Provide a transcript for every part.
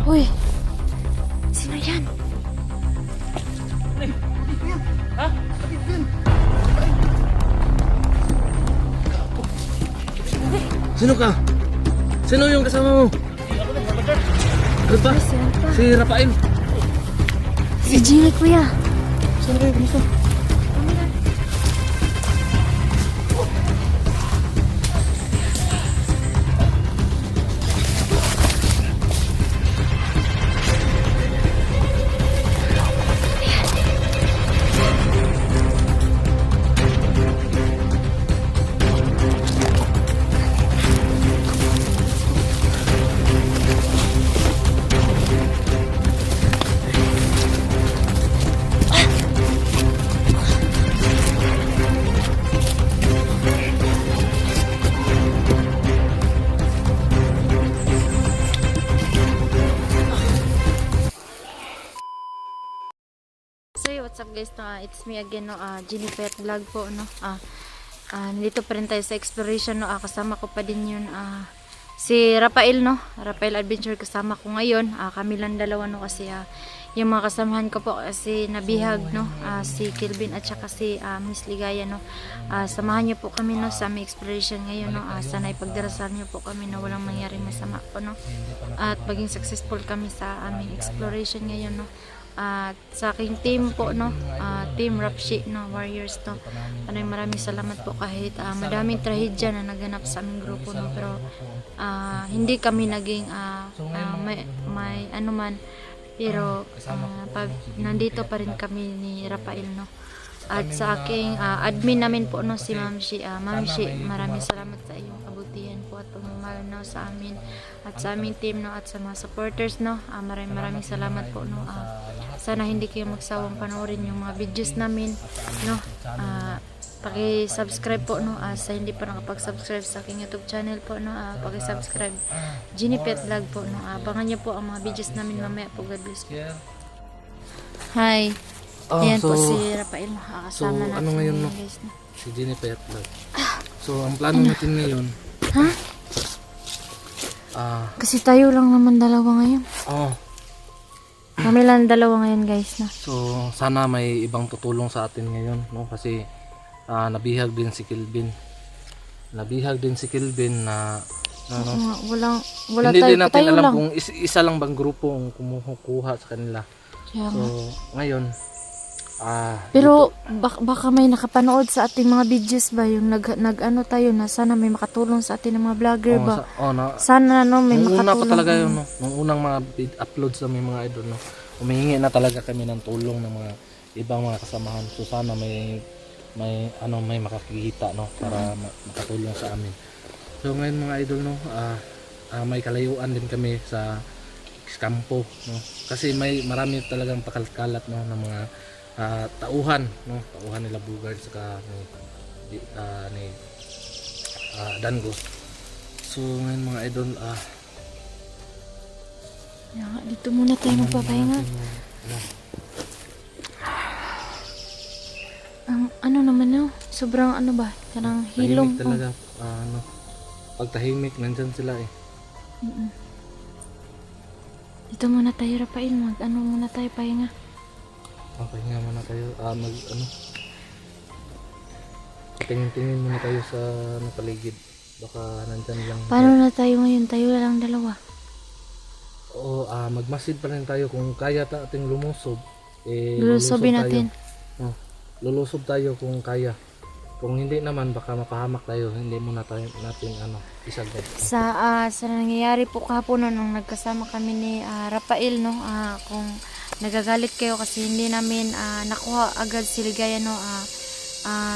Uy! Sino yan? Ha? Sino ka? Sino yung kasama mo? Ano ba? Si Alpa. Si Rafael. Si Jimmy, kuya. Saan kayo? Kumusta? So, what's up guys? It's me again, no? Ginny Pet Vlog po, no? Nandito pa rin tayo sa exploration, no? Kasama ko pa din yun, si Rafael, no? Rafael Adventure kasama ko ngayon. Kami lang dalawa, no? Kasi, yung mga kasamahan ko po kasi nabihag, no? Si Kelvin at saka si Miss Ligaya, no? Samahan niyo po kami, no? Sa aming exploration ngayon, no? Sana ipagdarasal niyo po kami na walang mangyaring masama po, no? At maging successful kami sa aming exploration ngayon, no? At sa aking team po, no, team Rapshi, no, Warriors, no, maraming salamat po kahit madaming trahedya na naganap sa aming grupo, no, pero hindi kami naging may ano man, pero nandito pa rin kami ni Rafael, no. At sa aking admin namin po, no, si Ma'am Shi, maraming salamat sa iyong kabutihan po at pagmamahal, no, sa amin at sa aming team, no, at sa mga supporters, no. Maraming salamat po, no. Sana hindi kayo magsawang panoorin yung mga videos namin, no. Paki-subscribe po, no, sa hindi pa nakapag-subscribe sa aking YouTube channel po, no. Paki-subscribe Ginny Pet Vlog po, no. Abangan niyo po ang mga videos namin mamaya po. God bless po. Hi. Ayan po si Rafael, kasama natin ano ngayon, no? guys, no. Si Ginny Pet Vlog. So, ang plano natin ngayon, Ha? Kasi tayo lang naman dalawa ngayon. Kami lang dalawa ngayon guys, no. So, sana may ibang tutulong sa atin ngayon, no? Kasi nabihag din si Kelvin. Nabihag din si Kelvin na Wala hindi tayo, din natin tayo alam lang. kung isa lang bang grupo ang kumukuha sa kanila. Kaya So, nga. ngayon, Pero baka may nakapanood sa ating mga videos ba yung nag ano tayo na sana may makatulong sa ating mga vlogger ba? Sana, no, may nung una pa makatulong. talaga yun, no? Nung unang mga uploads sa mga idol, no? Humihingi na talaga kami ng tulong ng mga ibang mga kasamahan. So sana may makakikita, no, para makatulong sa amin. So ngayon mga idol, no, may kalayuan din kami sa kampo, no? Kasi marami talagang pakalkalat, no, ng mga tauhan, no, tauhan nila Bugard saka ni Dango. So ngayon mga idol, Dito muna tayo magpapahinga. Ang ano naman, no, sobrang ano ba, kanang hilom. tahimik talaga, pag tahimik nandyan sila eh. Dito muna tayo, Rafael, ano muna tayo pahinga. Pahinga muna tayo, tingin-tingin muna tayo sa paligid, baka nandyan lang. Paano na tayo ngayon? Tayo lang dalawa. Oo, magmasid pa rin tayo kung kaya nating lumusob. Lulusobin lulusob natin. Tayo. Lulusob tayo kung kaya. Kung hindi naman, baka mapahamak tayo. Hindi muna tayo natin isagad. Sa nangyayari po kahapon, no, nung nagkasama kami ni Rafael, no, kung nagagalit kayo kasi hindi namin nakuha agad si Ligaya, no,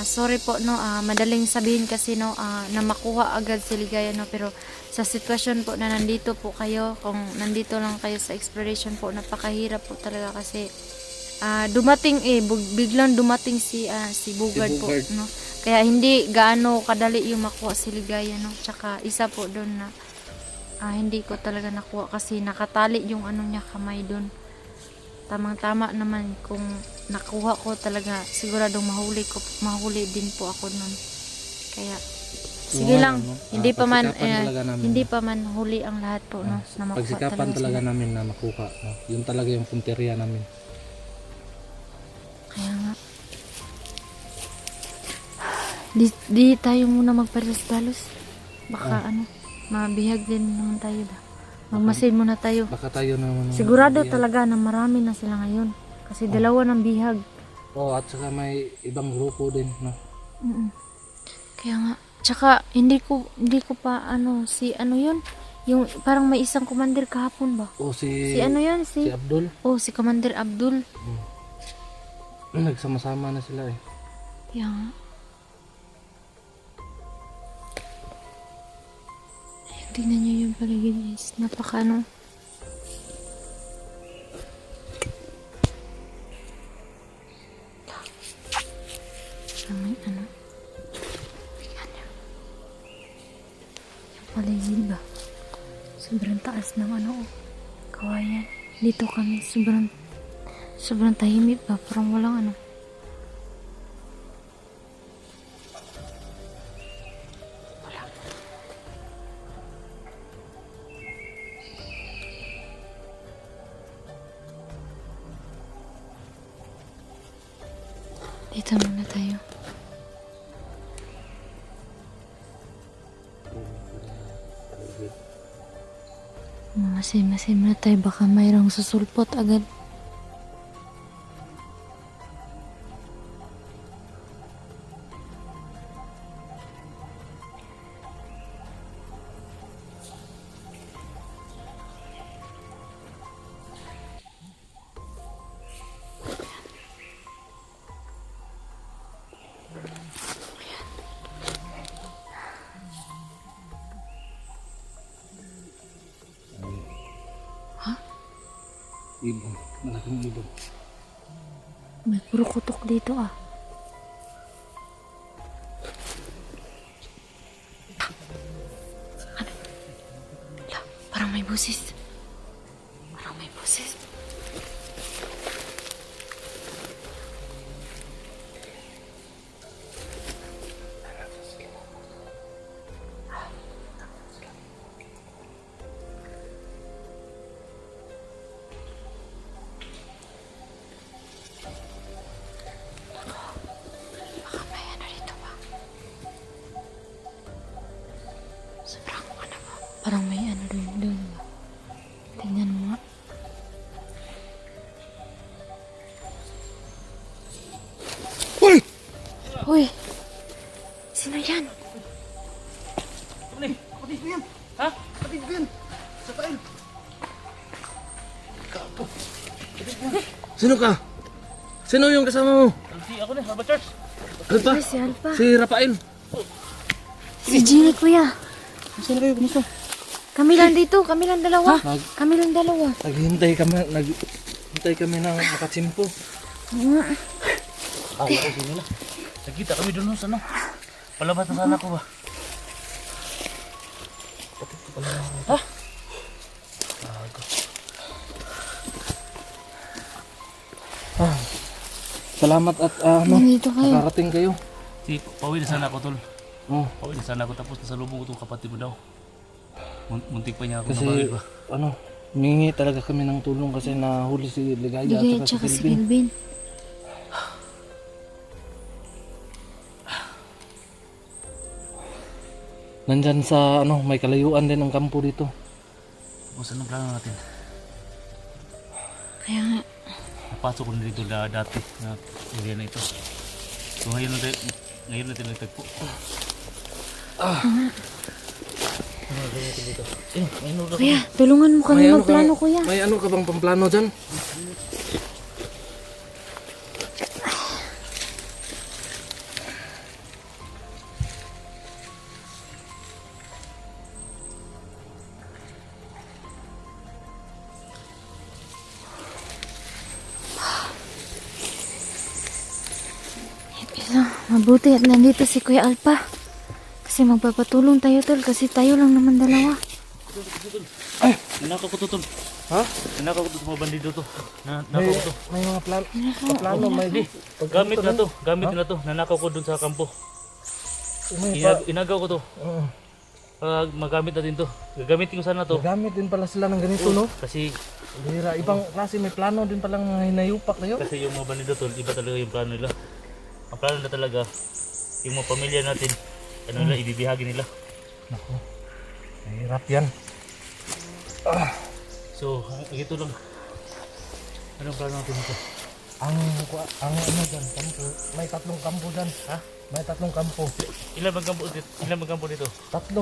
sorry po, no, madaling sabihin kasi, no, na makuha agad si Ligaya, no, pero sa sitwasyon po na nandito po kayo, kung nandito lang kayo sa exploration po, napakahirap po talaga kasi dumating biglang dumating si Bugard po, no. Kaya hindi gaano kadali yung makuha si Ligaya, no. Tsaka isa po doon na hindi ko talaga nakuha kasi nakatali yung ano niya, kamay doon. Tamang-tama naman kung nakuha ko talaga, siguradong mahuli din po ako noon. Kaya Sige ngayon, lang, no, hindi pa man pagsikapan talaga namin, hindi no. pa man huli ang lahat po, no, na makuha Pagsikapan talaga sila. namin na makuha, no. Yun talaga yung punteriya namin. Kaya nga. Di tayo muna magpalos-dalos. Baka ano, mabihag din naman tayo ba. Magmasid muna tayo. Baka tayo naman Sigurado talaga na marami na sila ngayon. Kasi dalawa ng bihag. at saka may ibang grupo din, no. Mm. Kaya nga. Tsaka, hindi ko pa ano, si ano yun? Yung parang may isang commander kahapon ba? O si Si ano yun? si Abdul, Si Commander Abdul. nagsama-sama na sila eh. Kaya nga. Ayun, tingnan nyo yung paligid guys. Napaka ano. May ano. Tingnan nyo. Yung paligid ba? Sobrang taas ng ano. Kawayan. Dito kami. Sobrang tahimik ba? Parang walang ano. Dito muna tayo. Masim na tayo. Baka mayroong susulpot agad. Ibon, malaking ibon. May puro kutok dito ah. Ano? La, parang may busis. Parang may busis. Baka may ano dito ba? Sobrang ano ba? Parang may ano doon ba? Tingnan mo nga. Hoy! Uy! Sino yan? Kapatid ko yan! Ha? Kapatid ko yan! Rafael! Kapo! Sino ka? Sino yung kasama mo? Ako na, Albert Church. Alpa? Uy, si Alpa. Si Rafael. Si Jimmy, kuya. Sino kayo? Kumusta? Kami lang dito. Kami lang dalawa. Nag, Kami lang dalawa. naghintay kami ng makatsimpo. Oo nga. Ako sino na. Nagkita kami doon sa ano. Palabas na sana ko ba? Ha? Salamat at Nandito kayo. nakarating kayo. Si, pauwi na sana ako tol. Oh, Pauwi na sana ako tapos nasalubong ko itong kapatid mo daw. Muntik pa niya ako kasi nabawil ba? mingi talaga kami ng tulong kasi nahuli si Ligaya Ligay at tsaka saka si si Kelvin. Kelvin. Nandyan sa may kalayuan din ang kampo dito. Tapos anong plano natin? Kaya nga. Napasok ko na dito dati na area na ito. So ngayon natin nagtagpo. Kuya, tulungan mo kami magplano, kuya. May ano ka bang pamplano dyan? Mabuti at nandito si Kuya Alpa. Kasi magpapatulong tayo tol. Kasi tayo lang naman dalawa. Nanakaw ko to tol. Ha? Nanakaw ko to sa mga bandido to. Nanakaw ko to. May mga plano, may Gamit na to. Nanakaw ko dun sa kampo. Inagaw ko to. Oo. Magamit natin to. Gagamitin ko sana to. Gamit din pala sila ng ganito, no? Kasi Bihira, ibang klase, may plano din palang mga hinayupak na yun. kasi yung mga bandido tol, iba talaga yung plano nila. Ang plano nila talaga, yung mga pamilya natin, ano nila, ibibihagi nila. Naku, mahirap yan. So, ito lang. Anong plano natin ito? Ang ano dyan, kampo, may 3 kampo dyan. Ha? May 3 kampo. Ilan bang kampo dito? Ilan bang kampo dito? 3.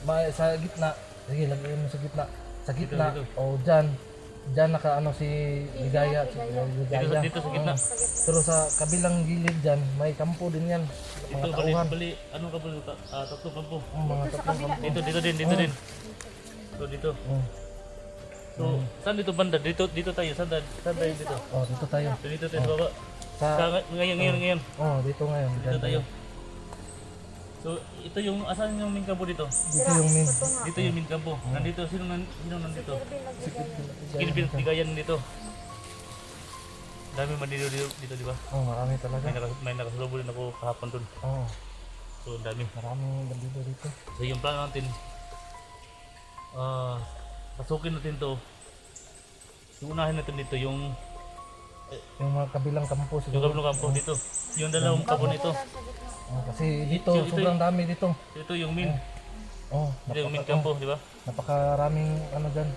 May sa gitna. Sige, lagyan mo sa gitna. Sa gitna. Dito. O dyan. Dyan naka ano si Ligaya. Si Ligaya. Dito sa gitna. Pero sa kabilang gilid dyan, may kampo din yan. Dito, Mga tauhan. bali, anong kampo dito? Tatlong kampo. Mga 3 kampo. Dito din. So, dito. Oh. So, saan dito banda? Dito tayo. Saan tayo dito? Oh, dito tayo. So, dito tayo sa baba. Sa, Ngayon. oh, dito ngayon. Dito Dyan tayo. So, ito yung, asan yung main kampo dito? Dito yung min. Dito yung main kampo. Nandito, sino nandito? Kilbin, Tigayan dito. Dami man dito, di ba? Oh, marami talaga. May nakasalubong din ako kahapon dun. Oh, So, ang dami. maraming bandido dito. So, yung plano natin, pasukin natin to. Yung unahin natin dito, yung Yung mga kabilang kampo siguro. kabilang kampo dito. Yung dalawang kampo nito. Oh, kasi dito, Ito- sobrang dami dito. Ito yung main. Oh, Ito yung main kampo, di ba? napakaraming ano dyan.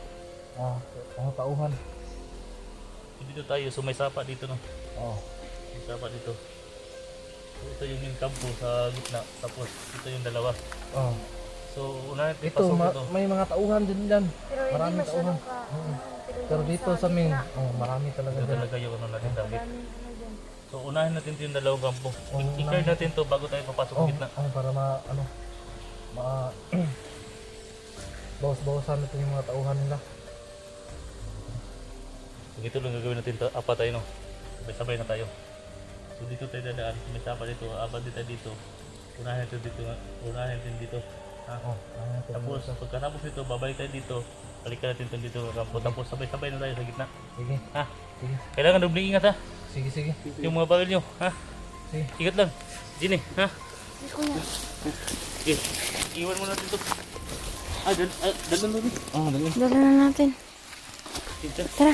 Ano tauhan. So, dito tayo, so may sapa dito, no? Oh, May sapa dito. So, ito yung main kampo sa gitna. Tapos, ito yung dalawa. oh. So, unahin natin Ito, pasok ito. may mga tauhan din dyan. Maraming tauhan. Pero dito sa main, marami talaga Ito dyan. talaga yung ano natin damit. So, unahin natin ito yung dalawang kampo. I-clear natin to bago tayo papasok Oh, sa gitna. para bawas-bawasan natin yung mga tauhan nila. So, ito lang gagawin natin. Apa tayo, no? Sabay-sabay na tayo. So, dito tayo dadaan. May sapa dito. Apat tayo dito. Unahin natin dito. Unahin natin dito. Ha? Oh, Tapos, pagkatapos dito, babalik tayo dito. Balikan natin ito dito ng kampo. Tapos, sabay-sabay na tayo sa gitna. sige, Ha? sige, Kailangan doble ingat, ha? sige. Yung mga bagay nyo, ha? Sige. Ingat lang. Gini, ha? Okay. Iwan mo natin ito. Dalan mo rin. Oh, dali. Dala na natin. Dito. Tara.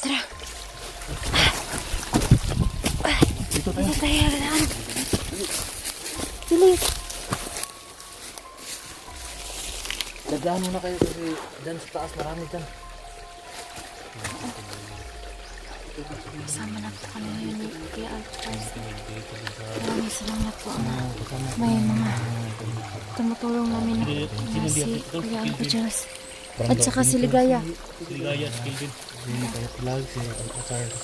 Tara. Dito tayo. Dito tayo. Daan. Bilis. Dadaan muna kayo kasi dyan sa taas marami dyan. Kasama na po kami ngayon ni Kuya Alcaz. Maraming salamat po na may mga tumutulong namin na si Kuya Alcaz. At saka si Ligaya. Ligaya, Kilvin. Hindi kayo vlog, si Alcaz.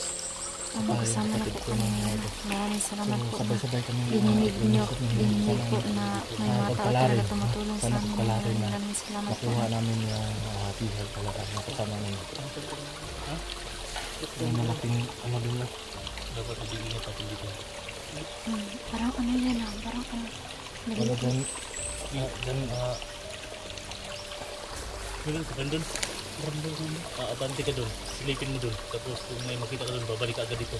Kasama na po kami ngayon. Maraming salamat po na Sabay-sabay kami. dininig po na may mga tao talaga tumutulong sa amin. Maraming salamat po. Nakuha namin yung bihag talaga na kasama namin. Yung malaking ano din na. Dapat ibigin niya natin dito. Parang ano yan ah. Parang ano. Wala dyan. Diyan, Doon, sa doon. Abante ka doon. Silipin mo doon. Tapos kung may makita ka doon, babalik ka agad dito.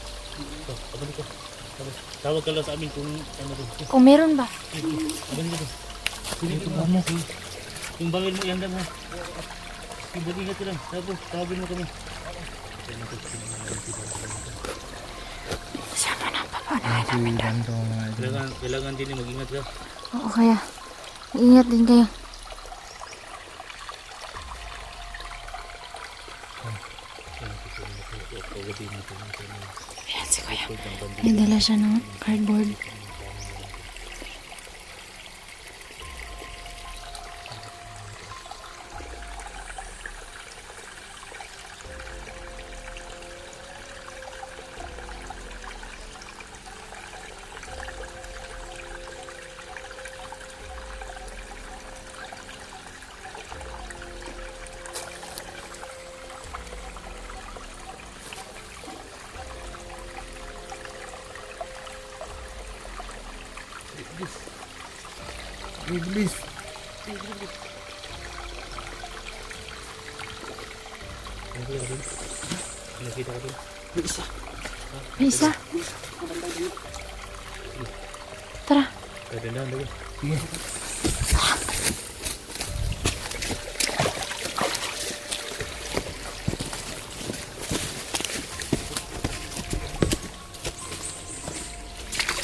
So, abante ka. Tapos, tawag ka lang sa amin kung ano doon. Kung meron ba? Abante ka doon. Silipin mo. Yung bangil mo, ihanda mo. Yung ingat ka lang. Tapos, tawagin mo kami. Sama na papanahin namin doon. Kailangan din yung mag-ingat ka. Oo kaya. Ingat din kayo. Ayan si Kuya. May dala siya ng cardboard. Bilis. Nakita ka doon? Bilis. May isa. Tara. Pwede na, lagi.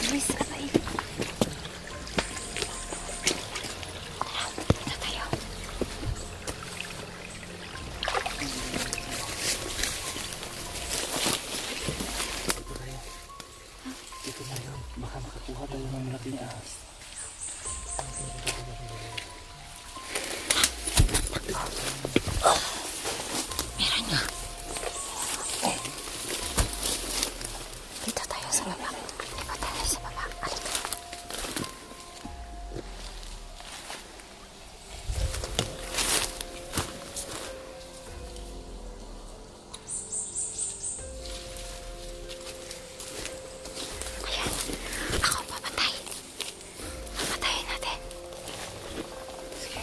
Bilis, Rafael. Dito tayo. Dito na yun. Baka makakuha tayo ng malaking ahas. Meron niya. Dito tayo sa baba. Dito tayo sa baba. Halika. Ayan. Ako papatay. Papatayin natin. Sige.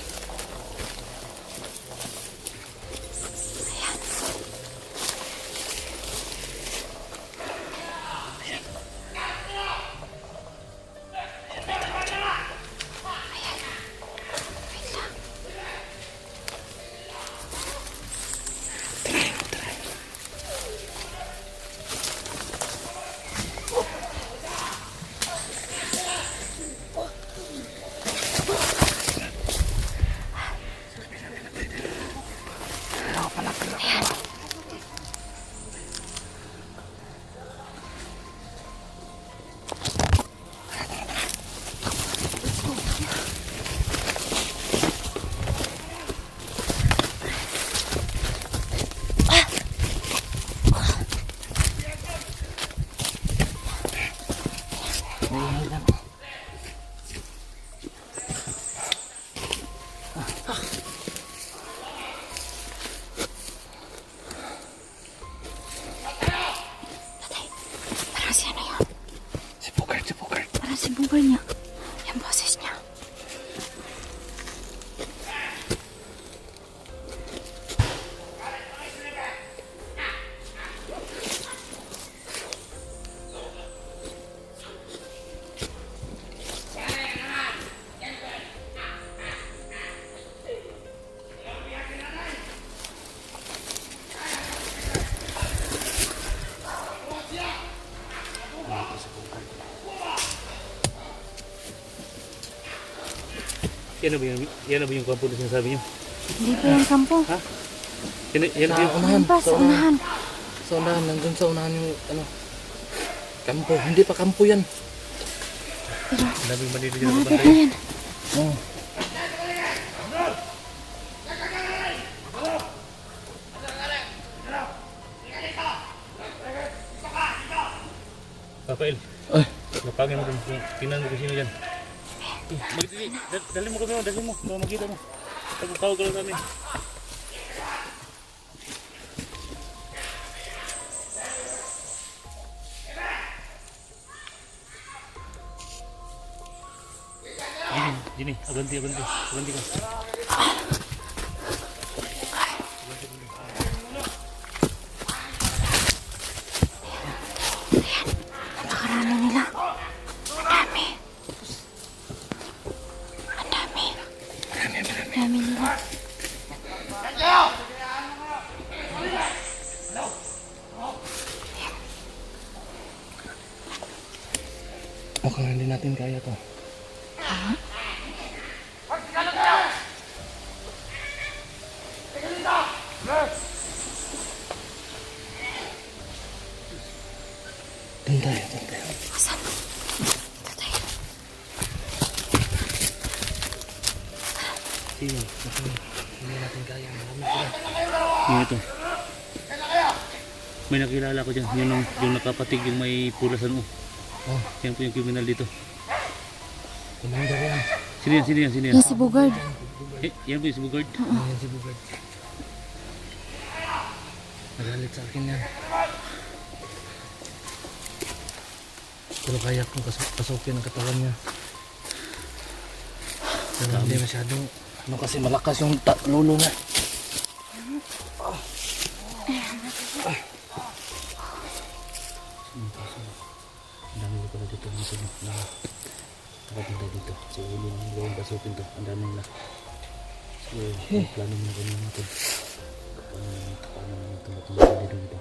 Ayan. Wait lang. Parang si ano yun? Si Bugard, si Bugard. Parang si Bugard niya. Yung boses niya. Yan na ba yung kampo na sinasabi niyo? Hindi pa yung kampo. Ha? Yan ba Sa yung... unahan. Yan pa, sa unahan. Sa unahan. Nandun sa unahan yung ano. Kampo. Hindi pa kampo yan. Ang daming manila dyan na Malapit na bantay. yan. Oh. Rafael, Ay. napangin mo kung tingnan mo kung sino yan. Dali mo kami, dali mo. Para makita mo. Tawag ka lang namin. Gini, aganti ka. Napakarami nila. Ang dami. Ang dami. Ang dami nila. Mukhang hindi natin kaya to. Doon tayo, doon tayo. Asan? Dito tayo. Sige, mukhang hindi natin kaya. Marami sila. Yung ito. May nakilala ko dyan. Yung nakapatig yung may pulasan mo. Oh, Yan po yung criminal dito. kumanda yan. Sino yan? Yan si Bugard. Yan po yung si Bugard. Ayan si Bugard. Nagalit sa akin yan. Pero kaya kong pasukin ang katawan niya. Pero hindi masyadong, ano kasi malakas yung lulo niya. dito mga tol na nakabantay dito. So hindi namin gawin pasukin to. Ang dami nila. So plano muna kami mga tol. Paano naman ito dito.